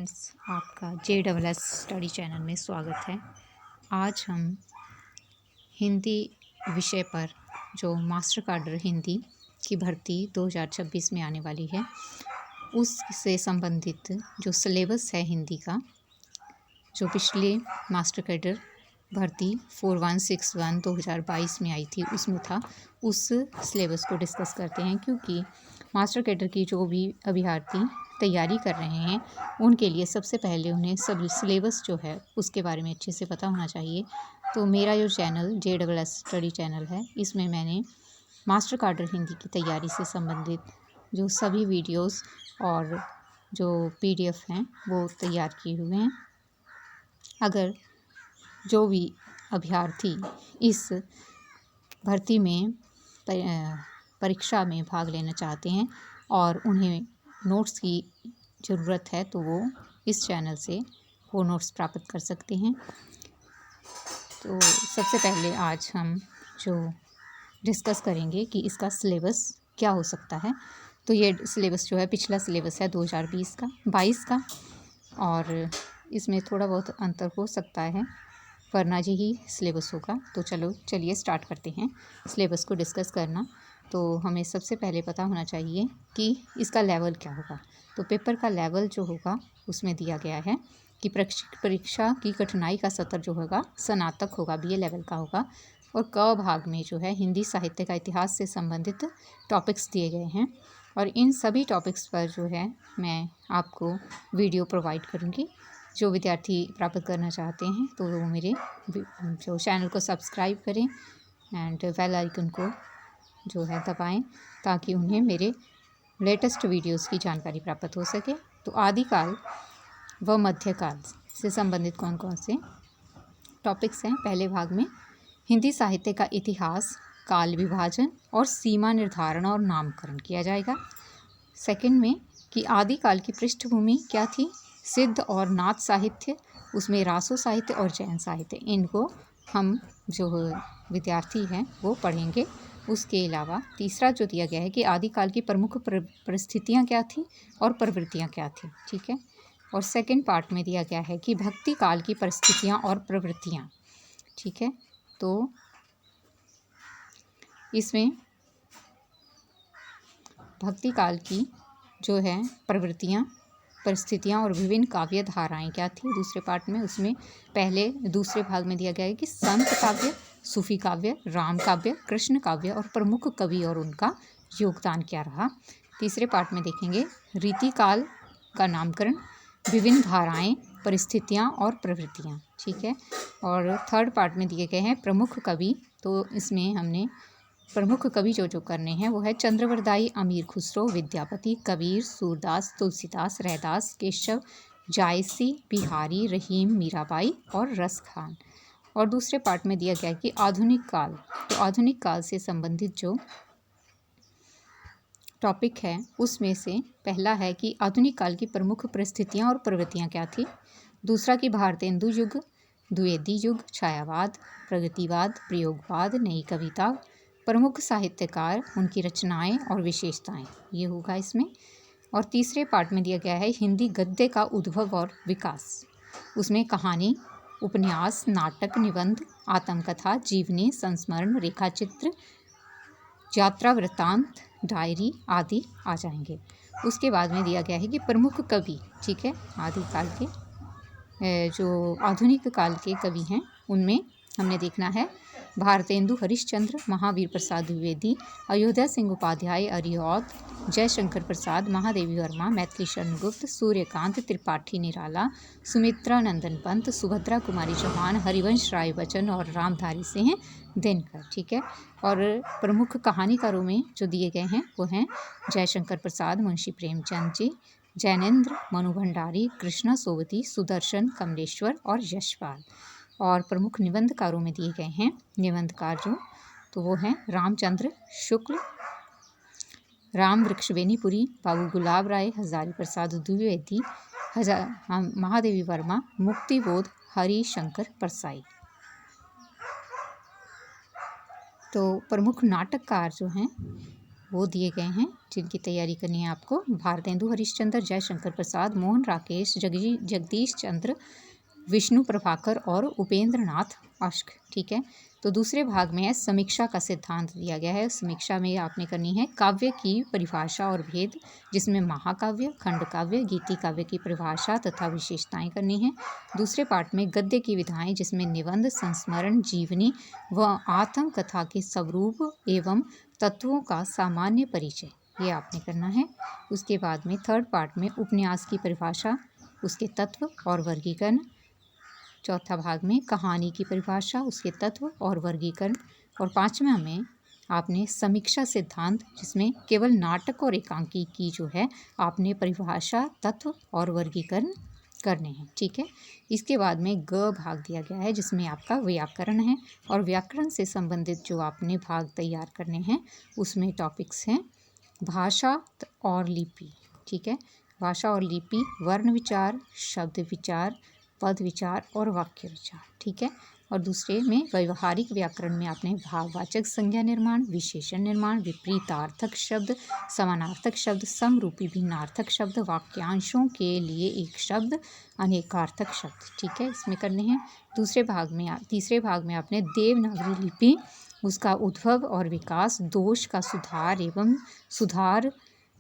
Friends, आपका JSS study channel में स्वागत है। आज हम हिंदी विषय पर जो मास्टर काडर हिंदी की भर्ती 2026 में आने वाली है उससे संबंधित जो सिलेबस है हिंदी का, जो पिछले मास्टर कैडर भर्ती 4161 2022 में आई थी उसमें था, उस सिलेबस को डिस्कस करते हैं। क्योंकि मास्टर कैडर की जो भी अभ्यर्थी तैयारी कर रहे हैं उनके लिए सबसे पहले उन्हें सब सिलेबस जो है उसके बारे में अच्छे से पता होना चाहिए। तो मेरा जो चैनल JSS स्टडी चैनल है, इसमें मैंने मास्टर काडर हिंदी की तैयारी से संबंधित जो सभी वीडियोस और जो PDF हैं वो तैयार किए हुए हैं। अगर जो भी अभ्यर्थी इस भर्ती में परीक्षा में भाग लेना चाहते हैं और उन्हें नोट्स की ज़रूरत है तो वो इस चैनल से वो नोट्स प्राप्त कर सकते हैं। तो सबसे पहले आज हम जो डिस्कस करेंगे कि इसका सिलेबस क्या हो सकता है। तो ये सिलेबस जो है पिछला सिलेबस है 2020 का 22 का, और इसमें थोड़ा बहुत अंतर हो सकता है वरना यही सिलेबस होगा। तो चलिए स्टार्ट करते हैं सिलेबस को डिस्कस करना। तो हमें सबसे पहले पता होना चाहिए कि इसका लेवल क्या होगा। तो पेपर का लेवल जो होगा उसमें दिया गया है कि परीक्षा की कठिनाई का स्तर जो होगा स्नातक होगा, BA लेवल का होगा। और क भाग में जो है हिंदी साहित्य का इतिहास से संबंधित टॉपिक्स दिए गए हैं, और इन सभी टॉपिक्स पर जो है मैं आपको वीडियो प्रोवाइड करूँगी। जो विद्यार्थी प्राप्त करना चाहते हैं तो वो मेरे जो चैनल को सब्सक्राइब करें एंड बेल आइकन को जो है दबाएं ताकि उन्हें मेरे लेटेस्ट वीडियोस की जानकारी प्राप्त हो सके। तो आदिकाल व मध्यकाल से संबंधित कौन कौन से टॉपिक्स हैं। पहले भाग में हिंदी साहित्य का इतिहास, काल विभाजन और सीमा निर्धारण और नामकरण किया जाएगा। सेकंड में कि आदिकाल की पृष्ठभूमि क्या थी, सिद्ध और नाथ साहित्य, उसमें रासो साहित्य और जैन साहित्य, इनको हम जो विद्यार्थी हैं वो पढ़ेंगे। उसके अलावा तीसरा जो दिया गया है कि आदिकाल की प्रमुख परिस्थितियाँ क्या थी और प्रवृत्तियाँ क्या थी, ठीक है। और सेकंड पार्ट में दिया गया है कि भक्ति काल की परिस्थितियाँ और प्रवृत्तियाँ, ठीक है। तो इसमें भक्ति काल की जो है प्रवृत्तियाँ, परिस्थितियाँ और विभिन्न काव्य धाराएँ क्या थी दूसरे पार्ट में। उसमें दूसरे भाग में दिया गया है कि संत काव्य, सूफी काव्य, राम काव्य, कृष्ण काव्य और प्रमुख कवि और उनका योगदान क्या रहा। तीसरे पार्ट में देखेंगे रीतिकाल का नामकरण, विभिन्न धाराएँ, परिस्थितियाँ और प्रवृत्तियाँ, ठीक है। और थर्ड पार्ट में दिए गए हैं प्रमुख कवि। तो इसमें हमने प्रमुख कवि जो करने हैं वो है चंद्रवरदाई, अमीर खुसरो, विद्यापति, कबीर, सूरदास, तुलसीदास, रैदास, केशव, जायसी, बिहारी, रहीम, मीराबाई और रस खान। और दूसरे पार्ट में दिया गया है कि आधुनिक काल। तो आधुनिक काल से संबंधित जो टॉपिक है उसमें से पहला है कि आधुनिक काल की प्रमुख परिस्थितियाँ और प्रवृत्तियाँ क्या थी। दूसरा कि भारतेंदु युग, द्विवेदी युग, छायावाद, प्रगतिवाद, प्रयोगवाद, नई कविता, प्रमुख साहित्यकार, उनकी रचनाएं और विशेषताएं, ये होगा इसमें। और तीसरे पार्ट में दिया गया है हिंदी गद्य का उद्भव और विकास। उसमें कहानी, उपन्यास, नाटक, निबंध, आत्मकथा, जीवनी, संस्मरण, रेखाचित्र, यात्रा वृत्तांत, डायरी आदि आ जाएंगे। उसके बाद में दिया गया है कि प्रमुख कवि, ठीक है, आदिकाल के जो आधुनिक काल के कवि हैं उनमें हमने देखना है भारतेंदु हरिश्चंद्र, महावीर प्रसाद द्विवेदी, अयोध्या सिंह उपाध्याय अरियौद, जयशंकर प्रसाद, महादेवी वर्मा, मैथिली शरण गुप्त, सूर्यकांत त्रिपाठी निराला, सुमित्रा नंदन पंत, सुभद्रा कुमारी चौहान, हरिवंश राय बच्चन और रामधारी सिंह दिनकर, ठीक है। और प्रमुख कहानीकारों में जो दिए गए हैं वो हैं जयशंकर प्रसाद, मुंशी प्रेमचंद जी, जैनेन्द्र, मनु भंडारी, कृष्णा सोवती, सुदर्शन, कमलेश्वर और यशपाल। और प्रमुख निबंधकारों में दिए गए हैं निबंधकार जो, तो वो हैं रामचंद्र शुक्ल, राम वृक्षवेणीपुरी, बाबू गुलाब राय, हजारी प्रसाद द्विवेदी, महादेवी वर्मा, मुक्तिबोध, हरिशंकर परसाई। तो प्रमुख नाटककार जो हैं वो दिए गए हैं जिनकी तैयारी करनी है आपको। भारतेंदु हरिश्चंद्र, जयशंकर प्रसाद, मोहन राकेश, जगदीश चंद्र, विष्णु प्रभाकर और उपेंद्र नाथ अश्क। ठीक है, तो दूसरे भाग में है समीक्षा का सिद्धांत दिया गया है। समीक्षा में आपने करनी है काव्य की परिभाषा और भेद, जिसमें महाकाव्य, खंड काव्य, गीति काव्य की परिभाषा तथा विशेषताएं करनी है। दूसरे पार्ट में गद्य की विधाएं, जिसमें निबंध, संस्मरण, जीवनी व आत्मकथा के स्वरूप एवं तत्वों का सामान्य परिचय, ये आपने करना है। उसके बाद में थर्ड पार्ट में उपन्यास की परिभाषा, उसके तत्व और वर्गीकरण। चौथा भाग में कहानी की परिभाषा, उसके तत्व और वर्गीकरण। और पांचवा में आपने समीक्षा सिद्धांत, जिसमें केवल नाटक और एकांकी की जो है आपने परिभाषा, तत्व और वर्गीकरण करने हैं। ठीक है, इसके बाद में ग भाग दिया गया है, जिसमें आपका व्याकरण है। और व्याकरण से संबंधित जो आपने भाग तैयार करने हैं उसमें टॉपिक्स हैं भाषा और लिपि। ठीक है, भाषा और लिपि, वर्ण विचार, शब्द विचार, पद विचार और वाक्य विचार। ठीक है, और दूसरे में व्यवहारिक व्याकरण में आपने भाववाचक संज्ञा निर्माण, विशेषण निर्माण, विपरीतार्थक शब्द, समानार्थक शब्द, समरूपी भिन्नार्थक शब्द, वाक्यांशों के लिए एक शब्द, अनेकार्थक शब्द। ठीक है, इसमें करने हैं। तीसरे भाग में आपने देवनागरी लिपि, उसका उद्भव और विकास, दोष का सुधार एवं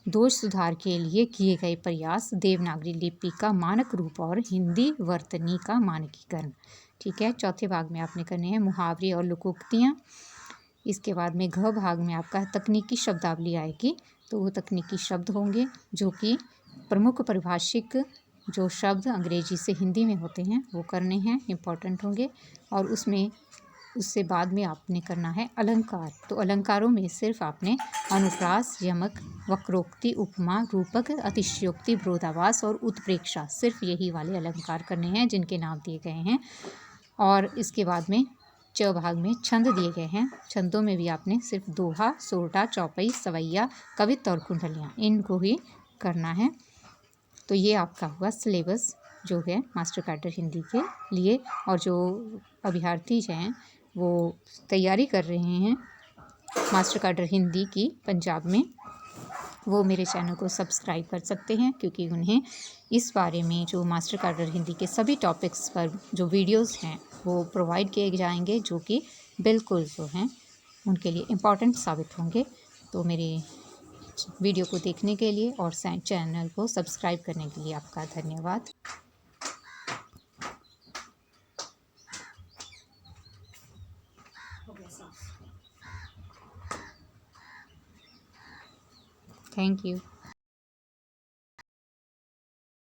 दोष सुधार के लिए किए गए प्रयास, देवनागरी लिपि का मानक रूप और हिंदी वर्तनी का मानकीकरण। ठीक है, चौथे भाग में आपने करने हैं मुहावरे और लोकोक्तियाँ। इसके बाद में घ भाग में आपका तकनीकी शब्दावली आएगी, तो वो तकनीकी शब्द होंगे जो कि प्रमुख परिभाषिक जो शब्द अंग्रेजी से हिंदी में होते हैं वो करने हैं, इम्पॉर्टेंट होंगे। और उससे बाद में आपने करना है अलंकार। तो अलंकारों में सिर्फ आपने अनुप्रास, यमक, वक्रोक्ति, उपमा, रूपक, अतिशयोक्ति, विरोधाभास और उत्प्रेक्षा, सिर्फ यही वाले अलंकार करने हैं जिनके नाम दिए गए हैं। और इसके बाद में च भाग में छंद दिए गए हैं। छंदों में भी आपने सिर्फ दोहा, सोरठा, चौपाई, सवैया, कवित्त और कुंडलियाँ, इनको ही करना है। तो ये आपका हुआ सिलेबस जो है मास्टर कैडर हिंदी के लिए। और जो अभ्यर्थी हैं वो तैयारी कर रहे हैं मास्टर कैडर हिंदी की पंजाब में, वो मेरे चैनल को सब्सक्राइब कर सकते हैं, क्योंकि उन्हें इस बारे में जो मास्टर कैडर हिंदी के सभी टॉपिक्स पर जो वीडियोस हैं वो प्रोवाइड किए जाएंगे, जो कि बिल्कुल जो हैं उनके लिए इम्पॉर्टेंट साबित होंगे। तो मेरे वीडियो को देखने के लिए और चैनल को सब्सक्राइब करने के लिए आपका धन्यवाद। Thank you.